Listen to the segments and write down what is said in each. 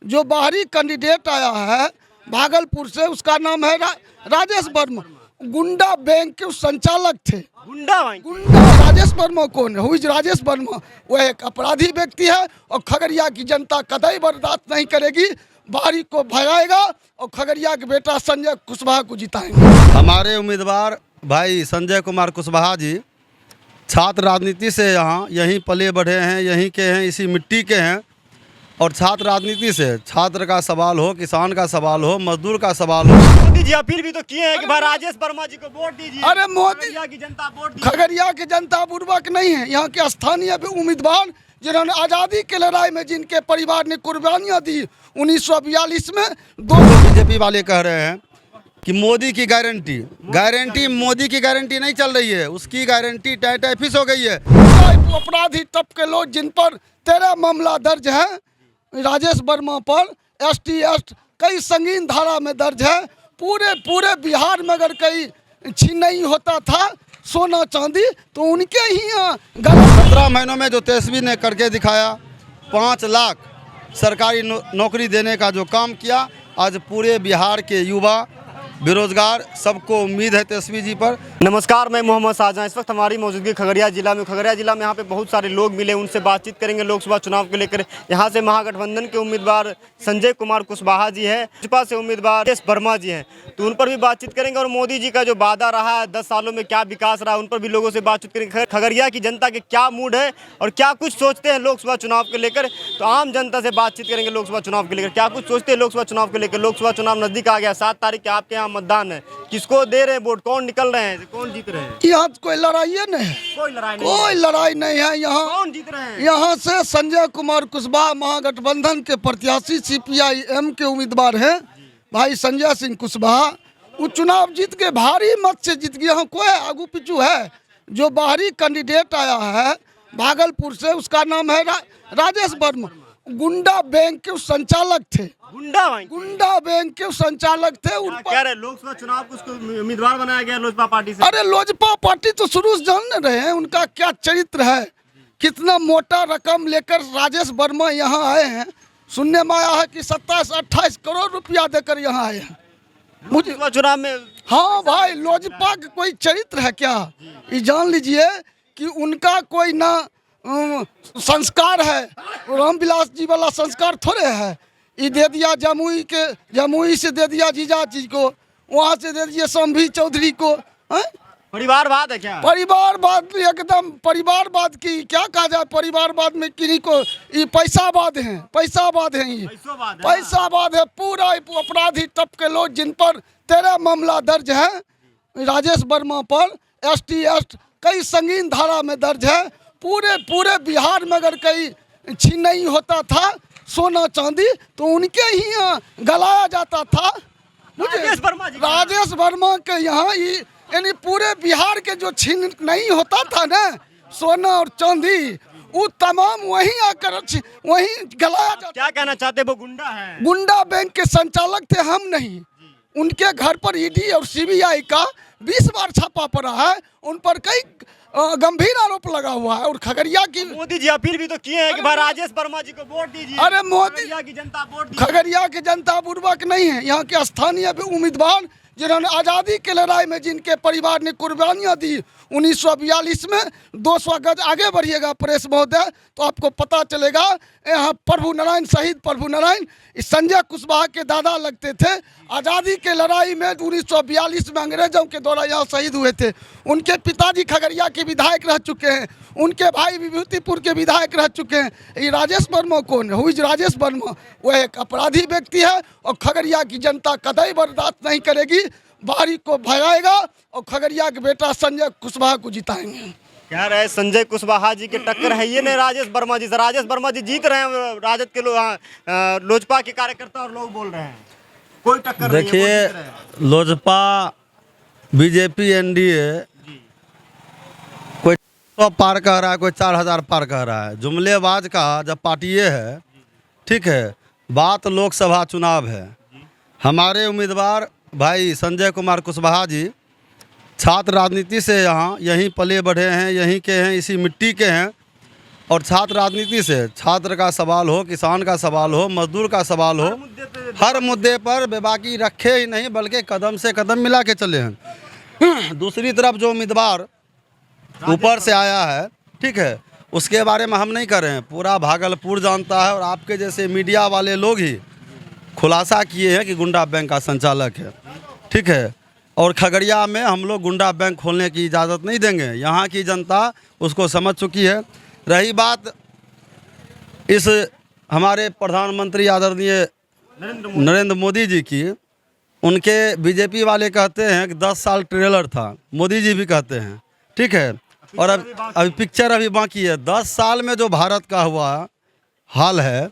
जो बाहरी कैंडिडेट आया है भागलपुर से, उसका नाम है राजेश वर्मा। गुंडा बैंक के संचालक थे। गुंडा राजेश वर्मा कौन है? हुई राजेश वर्मा वह एक अपराधी व्यक्ति है और खगड़िया की जनता कतई बर्दाश्त नहीं करेगी। बाहरी को भगाएगा और खगड़िया के बेटा संजय कुशवाहा को जिताएंगे। हमारे उम्मीदवार भाई संजय कुमार कुशवाहा जी छात्र राजनीति से यहीं पले बढ़े हैं, यहीं के हैं, इसी मिट्टी के हैं। और छात्र राजनीति से छात्र का सवाल हो, किसान का सवाल हो, मजदूर का सवाल हो। मोदी जी अपील भी तो किए हैं कि भाई राजेश वर्मा जी को वोट दीजिए। अरे मोदी खगड़िया की जनता वोट दीजिए। खगड़िया की जनता बुर्बक नहीं है। यहाँ के स्थानीय उम्मीदवार जिन्होंने आज़ादी की लड़ाई में जिनके परिवार ने कुर्बानियाँ दी 1942 में। बीजेपी वाले कह रहे हैं कि मोदी की गारंटी मोदी की गारंटी नहीं चल रही है, उसकी गारंटी टाई फिस हो गई है। अपराधी तब के लोग जिन पर 13 मामला दर्ज है, राजेश वर्मा पर ST कई संगीन धारा में दर्ज है। पूरे बिहार में अगर कई छीनई होता था सोना चांदी तो उनके ही यहाँ 17 महीनों में जो तेजस्वी ने करके दिखाया, 5 लाख सरकारी नौकरी देने का जो काम किया, आज पूरे बिहार के युवा बेरोजगार सबको उम्मीद है तेजस्वी जी पर। नमस्कार, मैं मोहम्मद शाहजहां। इस वक्त हमारी मौजूदगी खगड़िया जिला में यहाँ पे बहुत सारे लोग मिले, उनसे बातचीत करेंगे लोकसभा चुनाव को लेकर। यहाँ से महागठबंधन के उम्मीदवार संजय कुमार कुशवाहा जी हैं, भाजपा से उम्मीदवार राजेश वर्मा जी हैं, तो उन पर भी बातचीत करेंगे। और मोदी जी का जो वादा रहा है 10 सालों में क्या विकास रहा, उन पर भी लोगों से बातचीत करेंगे। खगड़िया की जनता के क्या मूड है और क्या कुछ सोचते हैं लोकसभा चुनाव को लेकर, तो आम जनता से बातचीत करेंगे लोकसभा चुनाव को लेकर। क्या कुछ सोचते हैं लोकसभा चुनाव को लेकर। लोकसभा चुनाव नजदीक आ गया, 7 तारीख के आपके यहाँ मतदान है। किसको दे रहे हैं वोट, कौन निकल रहे हैं, कौन जीत रहे हैं? यहाँ कोई लड़ाई नहीं है। कोई लड़ाई नहीं है यहाँ। कौन जीत रहे हैं? यहाँ से संजय कुमार कुशवाहा महागठबंधन के प्रत्याशी CPIM के उम्मीदवार हैं भाई संजय सिंह कुशवाहा। वो चुनाव जीत के भारी मत से जीत गया। यहाँ कोई आगू पिछू है। जो बाहरी कैंडिडेट आया है भागलपुर से, उसका नाम है राजेश वर्मा। गुंडा बैंक के संचालक थे। गुंडा बैंक के संचालक थे। कह रहे लोकसभा चुनाव को उसको उम्मीदवार बनाया गया लोजपा पार्टी से। अरे लोजपा पार्टी तो शुरू से जान रहे हैं उनका क्या चरित्र है। कितना मोटा रकम लेकर राजेश वर्मा यहाँ आए हैं। सुनने में आया है कि 27-28 करोड़ रुपया देकर यहाँ आए हैं मुझे चुनाव में। हाँ भाई, लोजपा का कोई चरित्र है क्या? ये जान लीजिए कि उनका कोई ना संस्कार है। रामविलास जी वाला संस्कार थोड़े है। ये दे दिया जमुई से दे दिया जीजा जी को, वहाँ से दे दिया संभी चौधरी को। परिवारवाद है क्या? परिवारवाद एकदम परिवारवाद की क्या कहा जाए। परिवारवाद में किन्हीं को ये पैसावाद है। ये पैसावाद है। पूरा अपराधी तब के लोग जिन पर 13 मामला दर्ज है, राजेश वर्मा पर ST कई संगीन धारा में दर्ज है। पूरे बिहार में अगर कई छीनई होता था सोना चांदी तो उनके ही यहाँ गलाया जाता था। राजेश वर्मा के यहाँ यानी पूरे बिहार के जो छीन नहीं होता था ना सोना और चांदी, वो तमाम वहीं आकर वहीं गलाया जाता। क्या कहना चाहते हैं? वो गुंडा है। गुंडा बैंक के संचालक थे, हम नहीं। उनके घर पर ED और CBI का 20 बार छापा पड़ा है। उन पर कई गंभीर आरोप लगा हुआ है। और खगड़िया की मोदी जी अपील भी तो किए हैं कि भाई राजेश वर्मा जी को वोट दीजिए। अरे मोदी खगड़िया की जनता वोट दीजिए। खगड़िया की जनता बुर्बक नहीं है। यहाँ के स्थानीय उम्मीदवार जिन्होंने आज़ादी की लड़ाई में जिनके परिवार ने कुर्बानियाँ दी 1942 में। 200 गज आगे बढ़िएगा प्रेस महोदय तो आपको पता चलेगा। यहाँ शहीद प्रभु नारायण संजय कुशवाहा के दादा लगते थे। आज़ादी के लड़ाई में 1942 में अंग्रेजों के द्वारा यहाँ शहीद हुए थे। उनके पिताजी खगड़िया के विधायक रह चुके हैं, उनके भाई विभूतिपुर के विधायक रह चुके हैं। ये राजेश वर्मा कौन है? हुई राजेश वर्मा वह एक अपराधी व्यक्ति है और खगड़िया की जनता कतई बर्दाश्त नहीं करेगी। बाहरी को भगाएगा और खगड़िया के बेटा संजय कुशवाहा को जिताएंगे। कह रहे संजय कुशवाहा जी के टक्कर है ये नहीं राजेश वर्मा जी से। राजेश वर्मा जी जीत रहे हैं, राजद के लोग लोजपा के कार्यकर्ता और लोग बोल रहे हैं कोई टक्कर नहीं है। देखिए लोजपा BJP NDA कोई 100 पार कह रहा है, कोई 4000 पार कह रहा है। जुमलेबाज का जब पार्टी ये है, ठीक है, बात लोकसभा चुनाव है। हमारे उम्मीदवार भाई संजय कुमार कुशवाहा जी छात्र राजनीति से यहीं पले बढ़े हैं, यहीं के हैं, इसी मिट्टी के हैं। और छात्र राजनीति से छात्र का सवाल हो, किसान का सवाल हो, मजदूर का सवाल हो, हर मुद्दे पर बेबाकी रखे ही नहीं बल्कि कदम से कदम मिला के चले हैं। दूसरी तरफ जो उम्मीदवार ऊपर से आया है, ठीक है, उसके बारे में हम नहीं कर रहे हैं, पूरा भागलपुर जानता है और आपके जैसे मीडिया वाले लोग ही खुलासा किए हैं कि गुंडा बैंक का संचालक है, ठीक है। और खगड़िया में हम लोग गुंडा बैंक खोलने की इजाज़त नहीं देंगे, यहाँ की जनता उसको समझ चुकी है। रही बात इस हमारे प्रधानमंत्री आदरणीय नरेंद्र मोदी जी की, उनके बीजेपी वाले कहते हैं कि 10 साल ट्रेलर था, मोदी जी भी कहते हैं, ठीक है, और अभी पिक्चर अभी बाकी है। 10 साल में जो भारत का हुआ हाल है,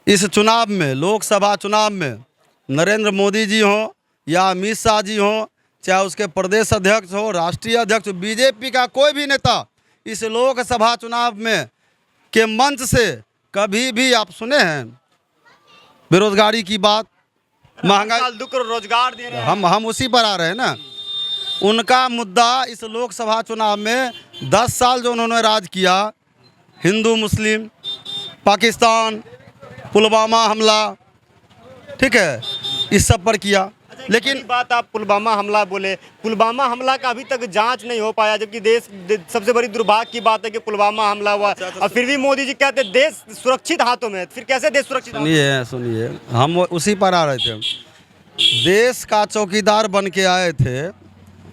इस चुनाव में, लोकसभा चुनाव में नरेंद्र मोदी जी हों या अमित शाह जी हों, चाहे उसके प्रदेश अध्यक्ष हो, राष्ट्रीय अध्यक्ष, बीजेपी का कोई भी नेता इस लोकसभा चुनाव में के मंच से कभी भी आप सुने हैं बेरोजगारी की बात, महंगाई, दुख रोजगार दे रहे हैं। हम उसी पर आ रहे हैं ना। उनका मुद्दा इस लोकसभा चुनाव में 10 साल जो उन्होंने राज किया, हिंदू मुस्लिम, पाकिस्तान, पुलवामा हमला, ठीक है, इस सब पर किया। लेकिन बात आप पुलवामा हमला बोले, पुलवामा हमला का अभी तक जांच नहीं हो पाया, जबकि देश सबसे बड़ी दुर्भाग्य की बात है कि पुलवामा हमला हुआ और फिर भी मोदी जी कहते हैं देश सुरक्षित हाथों में। फिर कैसे देश सुरक्षित? सुनिए, हम उसी पर आ रहे थे। देश का चौकीदार बन के आए थे,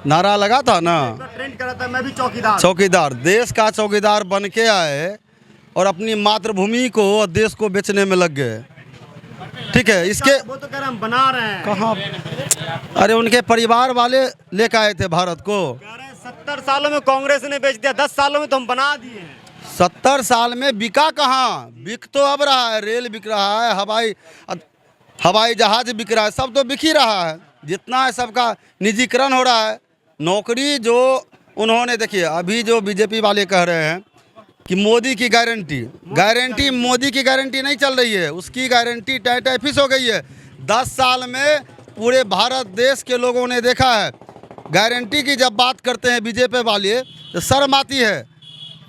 नारा लगा था ना, ट्रेंड कर रहा था, मैं भी चौकीदार, देश का चौकीदार बन के आए और अपनी मातृभूमि को और देश को बेचने में लग गए, ठीक है। इसके वो तो कह रहे हम बना रहे हैं। कहाँ? अरे उनके परिवार वाले लेकर आए थे भारत को। कह रहे हैं 70 सालों में कांग्रेस ने बेच दिया, 10 सालों में तो हम बना दिए। 70 साल में बिका कहाँ? बिक तो अब रहा है, रेल बिक रहा है, हवाई जहाज बिक रहा है, सब तो बिक ही रहा है। जितना है सबका निजीकरण हो रहा है। नौकरी जो उन्होंने, देखिए अभी जो बीजेपी वाले कह रहे हैं कि मोदी की गारंटी मोदी की गारंटी नहीं चल रही है, उसकी गारंटी टाइफिस हो गई है। 10 साल में पूरे भारत देश के लोगों ने देखा है, गारंटी की जब बात करते हैं बीजेपी वाले तो शर्म आती है।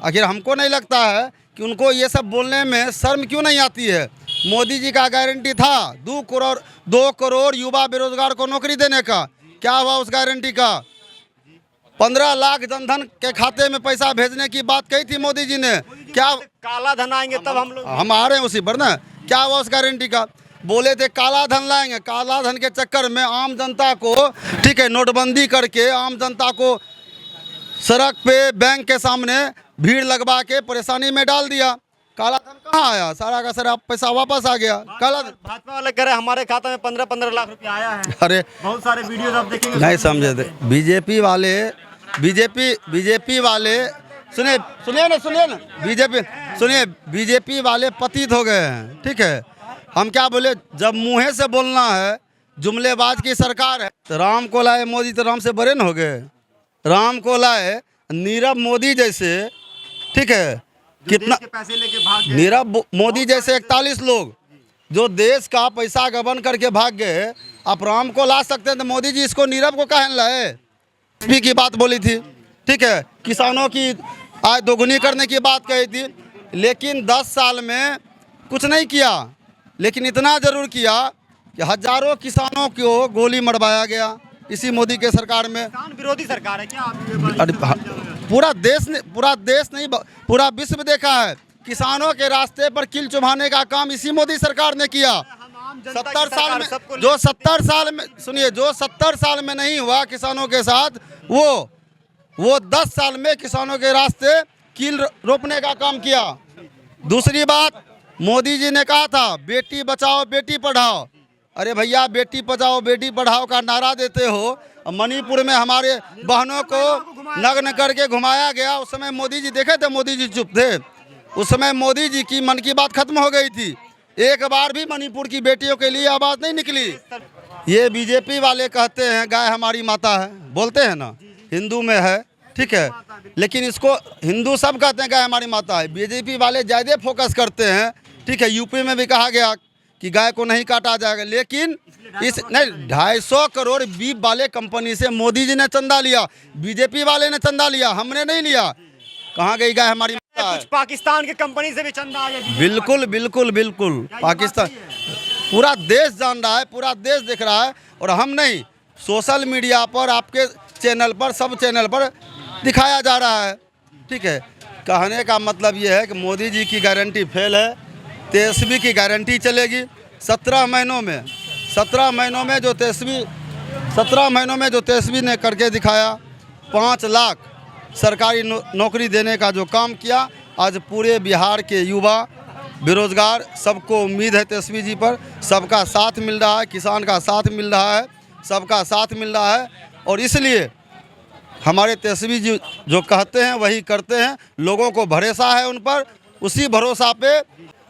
आखिर हमको नहीं लगता है कि उनको ये सब बोलने में शर्म क्यों नहीं आती है। मोदी जी का गारंटी था 2 करोड़ युवा बेरोजगार को नौकरी देने का, क्या हुआ उस गारंटी का? 15 लाख जनधन के खाते में पैसा भेजने की बात कही थी मोदी जी ने, क्या काला धन आएंगे तब हम आ रहे हैं उसी पर ना। क्या हुआ उस गारंटी का? बोले थे काला धन लाएंगे, काला धन के चक्कर में आम जनता को, ठीक है, नोटबंदी करके आम जनता को सड़क पे, बैंक के सामने भीड़ लगवा के परेशानी में डाल दिया। काला धन कहाँ आया? सारा का सारा पैसा वापस आ गया। काला धन भाजपा वाले कह रहे हैं हमारे खाता में 15-15 लाख रुपया आया है। अरे बहुत सारे वीडियोस आप देखेंगे, नहीं समझे थे। बीजेपी वाले सुनिए ना, बीजेपी वाले पतित हो गए हैं, ठीक है। हम क्या बोले, जब मुँह से बोलना है, जुमलेबाज की सरकार है, तो राम को लाए मोदी, तो राम से बड़े न हो गए। राम को लाए नीरव मोदी जैसे, ठीक है, कितना पैसे लेके भाग गए। नीरव मोदी जैसे 41 लोग जो देश का पैसा गबन करके भाग गए, आप राम को ला सकते हैं तो मोदी जी इसको नीरव को कहने लाए। एसपी की बात बोली थी, ठीक है, किसानों की आय दोगुनी करने की बात कही थी, लेकिन 10 साल में कुछ नहीं किया। लेकिन इतना जरूर किया कि हजारों किसानों को गोली मरवाया गया इसी मोदी के सरकार में। किसान विरोधी सरकार है क्या आप? पूरा देश नहीं, पूरा विश्व देखा है, किसानों के रास्ते पर किल चुभाने का काम इसी मोदी सरकार ने किया। 70 साल में, जो 70 साल में नहीं हुआ किसानों के साथ, वो 10 साल में किसानों के रास्ते कील रोपने का काम किया। दूसरी बात, मोदी जी ने कहा था बेटी बचाओ बेटी पढ़ाओ। अरे भैया, बेटी बचाओ बेटी पढ़ाओ का नारा देते हो, मणिपुर में हमारे बहनों को नग्न करके घुमाया गया, उस समय मोदी जी देखे थे, मोदी जी चुप थे। उस समय मोदी जी की मन की बात खत्म हो गई थी, एक बार भी मणिपुर की बेटियों के लिए आवाज़ नहीं निकली। ये बीजेपी वाले कहते हैं गाय हमारी माता है, बोलते हैं ना, हिंदू में है, ठीक है, लेकिन इसको हिंदू सब कहते हैं गाय हमारी माता है। बीजेपी वाले ज़्यादा फोकस करते हैं, ठीक है, यूपी में भी कहा गया कि गाय को नहीं काटा जाएगा, लेकिन इस नहीं 250 करोड़ बीफ वाले कंपनी से मोदी जी ने चंदा लिया, बीजेपी वाले ने चंदा लिया, हमने नहीं लिया। कहाँ गई गाय हमारी माता? रहा है। कुछ पाकिस्तान की कंपनी से भी चंदा आया है। बिल्कुल बिल्कुल बिल्कुल क्या ये पाकिस्तान बात सही पूरा देश जान रहा है, पूरा देश देख रहा है। और हम नहीं, सोशल मीडिया पर, आपके चैनल पर, सब चैनल पर दिखाया जा रहा है। ठीक है, कहने का मतलब ये है कि मोदी जी की गारंटी फेल है, तेजस्वी की गारंटी चलेगी। 17 महीनों में 17 महीनों में जो तेजस्वी ने करके दिखाया, 5 लाख सरकारी नौकरी देने का जो काम किया, आज पूरे बिहार के युवा बेरोजगार, सबको उम्मीद है तेजस्वी जी पर। सबका साथ मिल रहा है, किसान का साथ मिल रहा है, सबका साथ मिल रहा है। और इसलिए हमारे तेजस्वी जी जो कहते हैं वही करते हैं। लोगों को भरोसा है उन पर, उसी भरोसा पे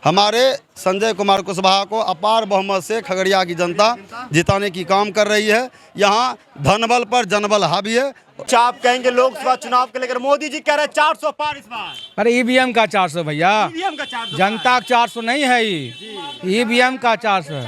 हमारे संजय कुमार कुशवाहा को अपार बहुमत से खगड़िया की जनता जिताने की काम कर रही है। यहाँ धनबल पर जनबल हावी है। अच्छा, आप कहेंगे लोकसभा चुनाव के लेकर मोदी जी कह रहे हैं 400 पार इस बार। अरे ईवीएम का 400 भैया, ईवीएम का 400 जनता का 400 नहीं है, ये ईवीएम का 400 है।